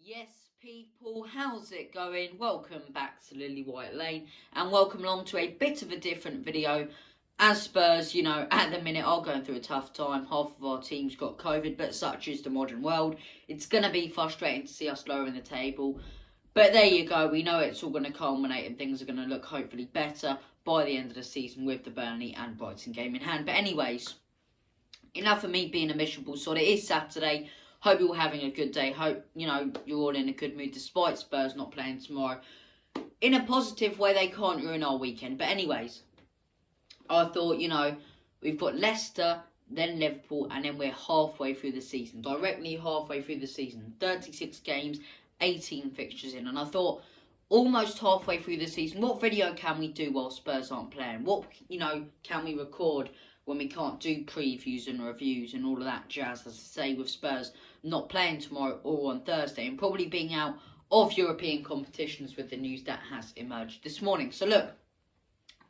Yes, people, how's it going? Welcome back to Lily White Lane and welcome along to a bit of a different video. As Spurs, at the minute are going through a tough time. Half of our team's got COVID, but such is the modern world. It's going to be frustrating to see us lower in the table. But there you go, we know it's all going to culminate and things are going to look hopefully better by the end of the season with the Burnley and Brighton game in hand. But anyways, enough of me being a miserable sod. It is Saturday. Hope you're all having a good day. Hope, you're all in a good mood despite Spurs not playing tomorrow. In a positive way, they can't ruin our weekend. But anyways, I thought, we've got Leicester, then Liverpool, and then we're halfway through the season. Directly halfway through the season. 36 games, 18 fixtures in. And I thought, almost halfway through the season, what video can we do while Spurs aren't playing? What, can we record when we can't do previews and reviews and all of that jazz, as I say, with Spurs not playing tomorrow or on Thursday and probably being out of European competitions with the news that has emerged this morning. So look,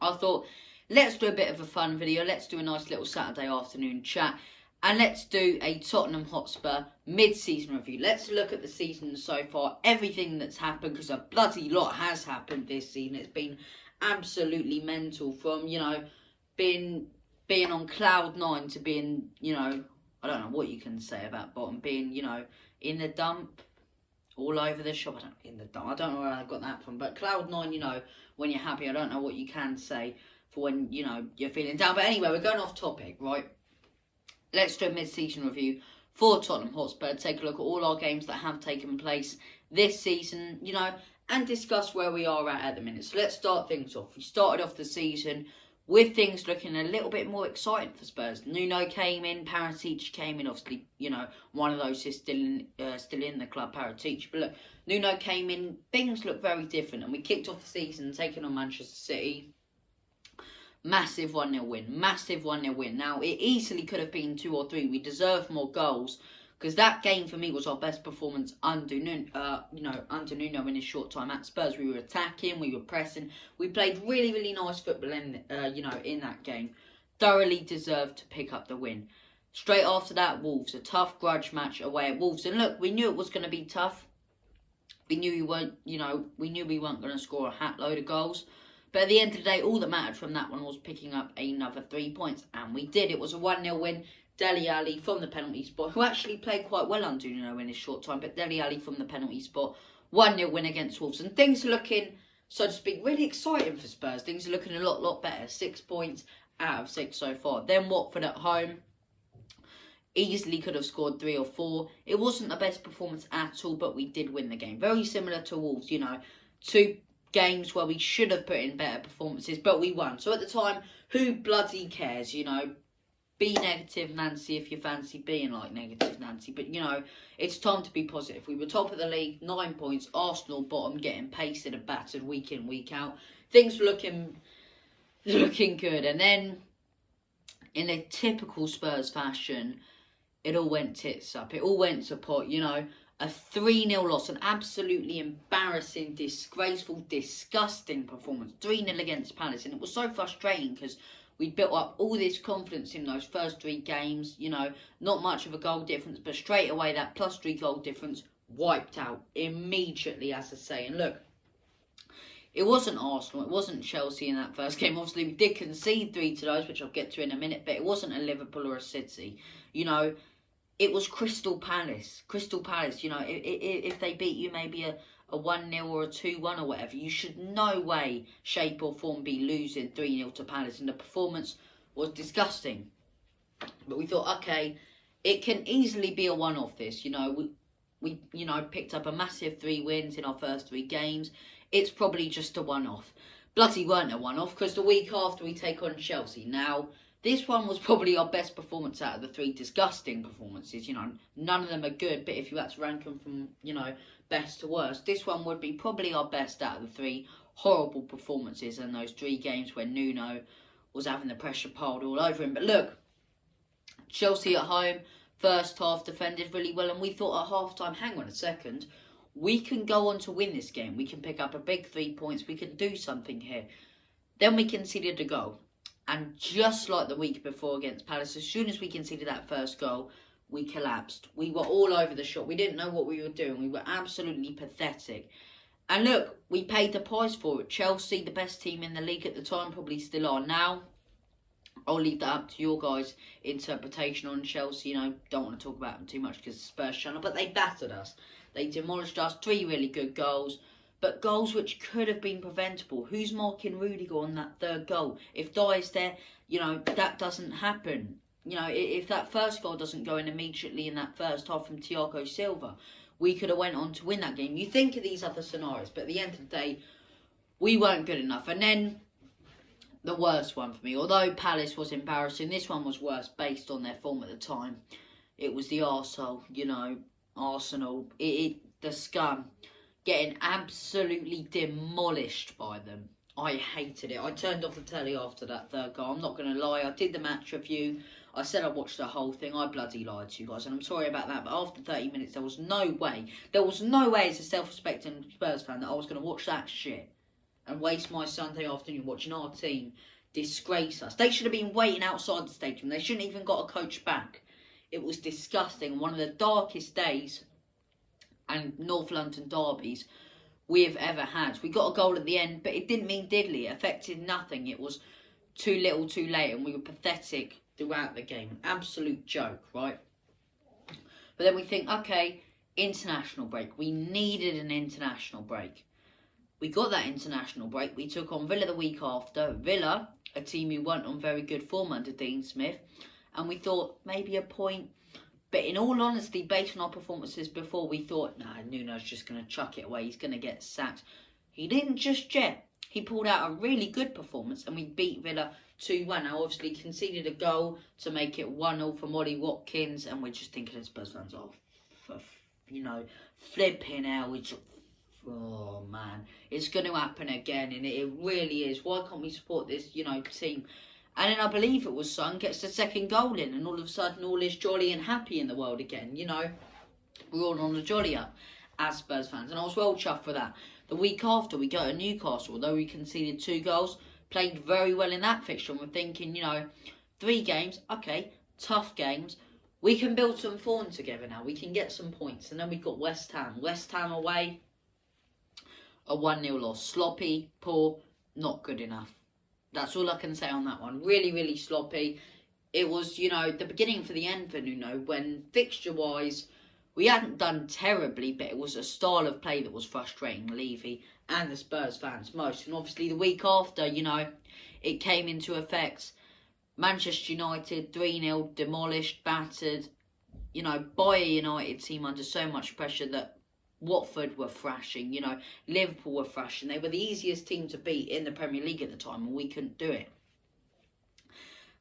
I thought, let's do a bit of a fun video. Let's do a nice little Saturday afternoon chat. And let's do a Tottenham Hotspur mid-season review. Let's look at the season so far, everything that's happened, because a bloody lot has happened this season. It's been absolutely mental from, being on cloud 9 to being, I don't know what you can say about bottom, being, in the dump, all over the shop. I don't know where I got that from, but cloud 9, when you're happy, I don't know what you can say for when, you're feeling down. But anyway, we're going off topic, right? Let's do a mid-season review for Tottenham Hotspur, take a look at all our games that have taken place this season, and discuss where we are at the minute. So let's start things off. We started off the season with things looking a little bit more exciting for Spurs. Nuno came in, Paratici came in. Obviously, one of those is still in the club, Paratici. But look, Nuno came in. Things look very different, and we kicked off the season taking on Manchester City. Massive 1-0 win. Massive 1-0 win. Now, it easily could have been 2 or 3. We deserved more goals, because that game for me was our best performance under Nuno in his short time at Spurs. We were attacking, we were pressing, we played really, really nice football in that game. Thoroughly deserved to pick up the win. Straight after that, Wolves, a tough grudge match away at Wolves. And look, we knew it was going to be tough. We knew we weren't going to score a hat load of goals. But at the end of the day, all that mattered from that one was picking up another 3 points, and we did. It was a 1-0 win. Dele Alli from the penalty spot, who actually played quite well under Nuno in his short time, but Dele Alli from the penalty spot, 1-0 win against Wolves. And things are looking, so to speak, really exciting for Spurs. Things are looking a lot better. 6 points out of 6 so far. Then Watford at home. Easily could have scored 3 or 4. It wasn't the best performance at all, but we did win the game. Very similar to Wolves, 2 games where we should have put in better performances, but we won. So at the time, who bloody cares, Be negative, Nancy, if you fancy being like negative, Nancy. But, it's time to be positive. We were top of the league, 9 points. Arsenal bottom, getting pasted and battered week in, week out. Things were looking good. And then, in a typical Spurs fashion, it all went tits up. It all went to pot, A 3-0 loss, an absolutely embarrassing, disgraceful, disgusting performance. 3-0 against Palace. And it was so frustrating because we built up all this confidence in those first 3 games, not much of a goal difference, but straight away that +3 goal difference wiped out immediately, as I say. And look, it wasn't Arsenal, it wasn't Chelsea in that first game. Obviously, we did concede 3 to those, which I'll get to in a minute, but it wasn't a Liverpool or a City. It was Crystal Palace. Crystal Palace, if they beat you maybe a 1-0 or a 2-1 or whatever, you should no way, shape or form be losing 3-0 to Palace. And the performance was disgusting. But we thought, okay, it can easily be a one-off this. We picked up a massive 3 wins in our first 3 games. It's probably just a one-off. Bloody weren't a one-off, because the week after we take on Chelsea. Now, this one was probably our best performance out of the 3 disgusting performances. None of them are good, but if you had to rank them from, best to worst, this one would be probably our best out of the 3 horrible performances in those 3 games when Nuno was having the pressure piled all over him. But look, Chelsea at home, first half defended really well, and we thought at half-time, hang on a second, we can go on to win this game. We can pick up a big 3 points. We can do something here. Then we conceded a goal. And just like the week before against Palace, as soon as we conceded that first goal, we collapsed. We were all over the shop. We didn't know what we were doing. We were absolutely pathetic. And look, we paid the price for it. Chelsea, the best team in the league at the time, probably still are now. I'll leave that up to your guys' interpretation on Chelsea. Don't want to talk about them too much because it's Spurs channel. But they battered us. They demolished us. 3 really good goals. But goals which could have been preventable. Who's marking Rudiger on that third goal? If Dyer's there, that doesn't happen. If that first goal doesn't go in immediately in that first half from Thiago Silva, we could have went on to win that game. You think of these other scenarios, but at the end of the day, we weren't good enough. And then the worst one for me, although Palace was embarrassing, this one was worse based on their form at the time. It was the Arsenal, Arsenal, the scum, getting absolutely demolished by them. I hated it. I turned off the telly after that third goal. I'm not going to lie. I did the match review. I said I watched the whole thing. I bloody lied to you guys, and I'm sorry about that. But after 30 minutes, there was no way as a self-respecting Spurs fan that I was going to watch that shit and waste my Sunday afternoon watching our team disgrace us. They should have been waiting outside the stadium. They shouldn't even got a coach back. It was disgusting. One of the darkest days and North London derbies we have ever had. We got a goal at the end, but it didn't mean diddly. It affected nothing. It was too little, too late, and we were pathetic throughout the game. Absolute joke, right? But then we think, okay, international break. We needed an international break. We got that international break. We took on Villa the week after. Villa, a team who weren't on very good form under Dean Smith. And we thought maybe a point. But in all honesty, based on our performances before, we thought, nah, Nuno's just going to chuck it away. He's going to get sacked. He didn't just yet. He pulled out a really good performance and we beat Villa 2-1. Now, obviously, conceded a goal to make it 1-0 from Ollie Watkins. And we're just thinking as Spurs fans, flipping hell. Oh, man. It's going to happen again. And it really is. Why can't we support this, team? And then I believe it was Son gets the second goal in, and all of a sudden all is jolly and happy in the world again. We're all on the jolly up as Spurs fans, and I was well chuffed for that. The week after, we go to Newcastle, although we conceded 2 goals, played very well in that fixture, and we're thinking, 3 games, okay, tough games. We can build some form together now. We can get some points. And then we got West Ham. West Ham away, a 1-0 loss. Sloppy, poor, not good enough. That's all I can say on that one. Really, really sloppy. It was, the beginning for the end for Nuno, when fixture-wise, we hadn't done terribly, but it was a style of play that was frustrating Levy and the Spurs fans most. And obviously the week after, it came into effect. Manchester United, 3-0, demolished, battered, by a United team under so much pressure that Watford were thrashing, Liverpool were thrashing. They were the easiest team to beat in the Premier League at the time, and we couldn't do it.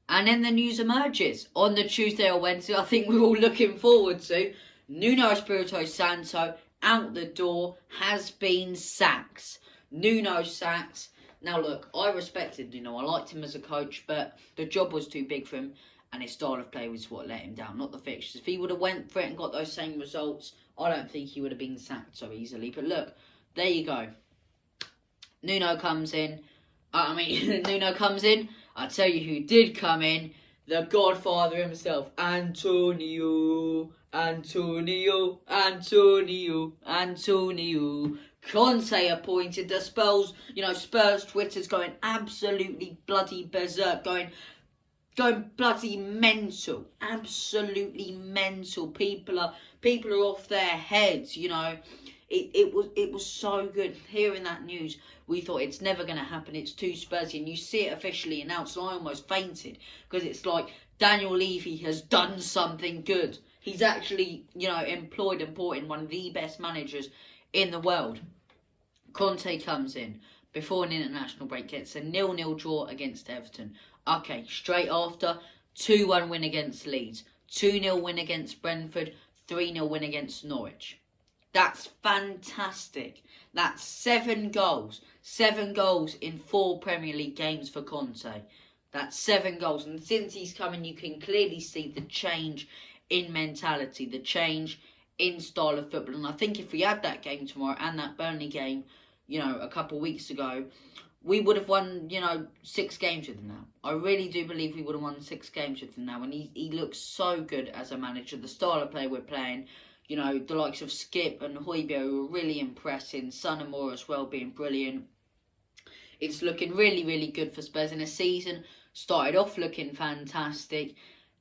And then the news emerges on the Tuesday or Wednesday. I think we're all looking forward to Nuno Espirito Santo out the door, has been sacked. Nuno sacks. Now look, I respected Nuno. I liked him as a coach, but the job was too big for him, and his style of play was what let him down, not the fixtures. If he would have went for it and got those same results, I don't think he would have been sacked so easily. But look, there you go. Nuno comes in. Nuno comes in. I'll tell you who did come in. The Godfather himself. Antonio. Conte appointed. The Spurs Twitter's going absolutely bloody berserk. Going bloody mental. Absolutely mental. People are off their heads, It was so good. Hearing that news, we thought it's never going to happen. It's too Spursy. And you see it officially announced, and I almost fainted. Because it's like Daniel Levy has done something good. He's actually, employed and brought in one of the best managers in the world. Conte comes in before an international break, gets a 0-0 draw against Everton. Okay, straight after, 2-1 win against Leeds. 2-0 win against Brentford. 3-0 win against Norwich. That's fantastic. That's 7 goals. 7 goals in 4 Premier League games for Conte. That's 7 goals. And since he's coming, you can clearly see the change in mentality, the change in style of football. And I think if we had that game tomorrow and that Burnley game, a couple of weeks ago, we would have won, 6 games with him now. I really do believe we would have won 6 games with him now. And he looks so good as a manager. The style of play we're playing, the likes of Skip and Højbjerg were really impressing. Son and Moore as well being brilliant. It's looking really, really good for Spurs in a season. Started off looking fantastic.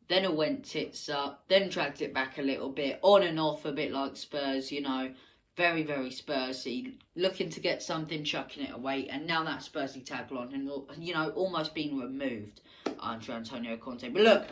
Then it went tits up. Then dragged it back a little bit. On and off a bit like Spurs, Very, very Spursy. Looking to get something, chucking it away. And now that Spursy tagline and, almost being removed under Antonio Conte. But look,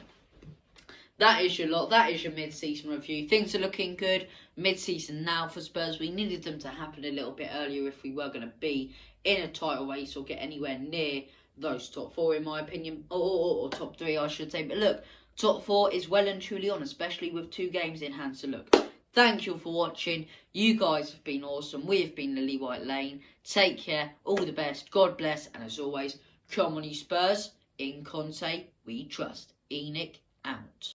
that is your lot. That is your mid-season review. Things are looking good. Mid-season now for Spurs. We needed them to happen a little bit earlier if we were going to be in a title race or get anywhere near those top 4, in my opinion. Or top 3, I should say. But look, top 4 is well and truly on, especially with 2 games in hand. So look, thank you for watching. You guys have been awesome. We have been Lily White Lane. Take care. All the best. God bless. And as always, come on you Spurs. In Conte, we trust. Enoch out.